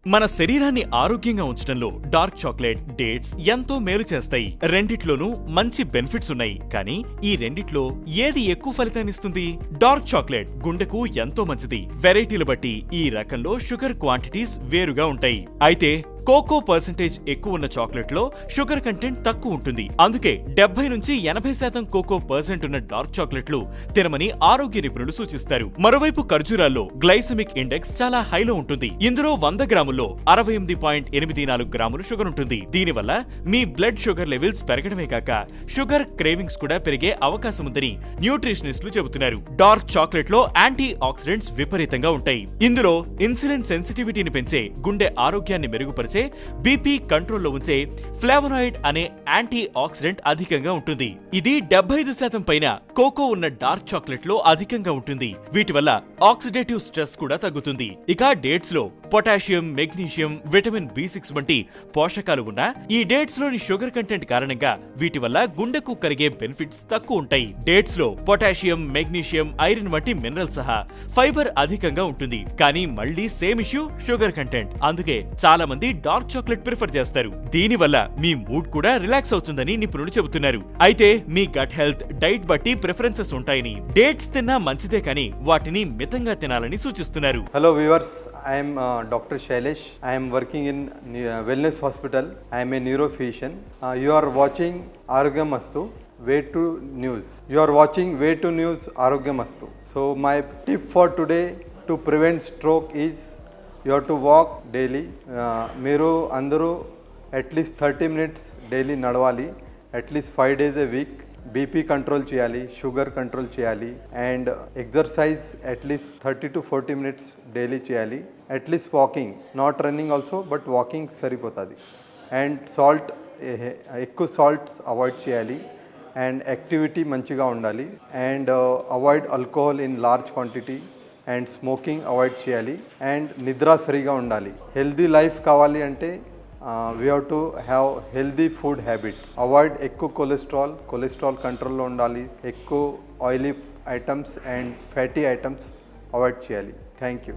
మన శరీరాన్ని ఆరోగ్యంగా ఉంచడంలో డార్క్ చాక్లెట్, డేట్స్ ఎంతో మేలు చేస్తాయి. రెండిట్లోనూ మంచి బెనిఫిట్స్ ఉన్నాయి. కానీ ఈ రెండిట్లో ఏది ఎక్కువ ఫలితాన్నిస్తుంది? డార్క్ చాక్లెట్ గుండెకు ఎంతో మంచిది. వెరైటీలు బట్టి ఈ రకంలో షుగర్ క్వాంటిటీస్ వేరుగా ఉంటాయి. అయితే కోకో పర్సెంటేజ్ ఎక్కువ ఉన్న చాక్లెట్ లో షుగర్ కంటెంట్ తక్కువ ఉంటుంది. అందుకే 70 నుంచి 80% కోకో పర్సెంట్ ఉన్న డార్క్ చాక్లెట్లు తినమని ఆరోగ్య నిపుణులు సూచిస్తారు. మరోవైపు ఖర్జూరాల్లో గ్లైసెమిక్ ఇండెక్స్ చాలా హైలో ఉంటుంది. ఇందులో 100 గ్రాముల్లో 68.84 గ్రాములు షుగర్ ఉంటుంది. దీనివల్ల మీ బ్లడ్ షుగర్ లెవెల్స్ పెరగడమే కాక షుగర్ క్రేవింగ్స్ కూడా పెరిగే అవకాశం ఉందని న్యూట్రిషనిస్టులు చెబుతున్నారు. డార్క్ చాక్లెట్ లో యాంటీ ఆక్సిడెంట్స్ విపరీతంగా ఉంటాయి. ఇందులో ఇన్సులిన్ సెన్సిటివిటీని పెంచే, గుండె ఆరోగ్యాన్ని మెరుగుపరిచే, బీపీ కంట్రోల్లో ఉంచే ఫ్లావనాయిడ్ అనే యాంటీ ఆక్సిడెంట్ అధికంగా ఉంటుంది. ఇది 75% పైన కోకో ఉన్న డార్క్ చాక్లెట్ లో అధికంగా ఉంటుంది. వీటి వల్ల ఆక్సిడేటివ్ స్ట్రెస్ కూడా తగ్గుతుంది. ఇక డేట్స్ లో పొటాషియం, మెగ్నీషియం, విటమిన్ B6 వంటి పోషకాలు ఉన్న ఈ డేట్స్ లోని షుగర్ కంటెంట్ కారణంగా వీటి వల్ల గుండెకు కలిగే బెనిఫిట్స్ తక్కువ ఉంటాయి. డేట్స్ లో పొటాషియం, మెగ్నీషియం, ఐరన్ వంటి మినరల్ సహా ఫైబర్ అధికంగా ఉంటుంది. కానీ మళ్ళీ సేమ్ ఇష్యూ షుగర్ కంటెంట్. అందుకే చాలా మంది డార్క్ చాక్లెట్ ప్రిఫర్ చేస్తారు. దీనివల్ల మీ మూడ్ కూడా రిలాక్స్ అవుతుందని నిపుణులు చెబుతున్నారు. అయితే మీ గట్ హెల్త్, డైట్ బట్టి ప్రిఫరెన్సెస్ ఉంటాయని, డేట్స్ తిన్నా మంచిదే కానీ వాటిని మితంగా తినాలని సూచిస్తున్నారు. Hello viewers, I am Dr. Shailesh. I am working in Wellness Hospital. I am a neurophysician. You are watching Arogyamastu, Way to News. You are watching Way to News Arogyamastu. So my tip for today to prevent stroke is you have to walk daily. మీరు అందరూ at least 30 minutes daily నడవాలి. At least 5 days a week. BP control చేయాలి, sugar control చేయాలి, and exercise at least 30 to 40 minutes daily చేయాలి. At least walking, not running also, but walking సరిపోతుంది. And salt, ఎక్కువ salts avoid చేయాలి. And activity మంచిగా ఉండాలి. And avoid alcohol in large quantity. And smoking avoid చేయాలి. And నిద్ర సరిగా ఉండాలి. హెల్దీ లైఫ్ కావాలి అంటే we have to have healthy food habits. Avoid ఎక్కువ కొలెస్ట్రాల్ కంట్రోల్లో ఉండాలి. ఎక్కువ oily items and fatty items avoid చేయాలి. Thank you.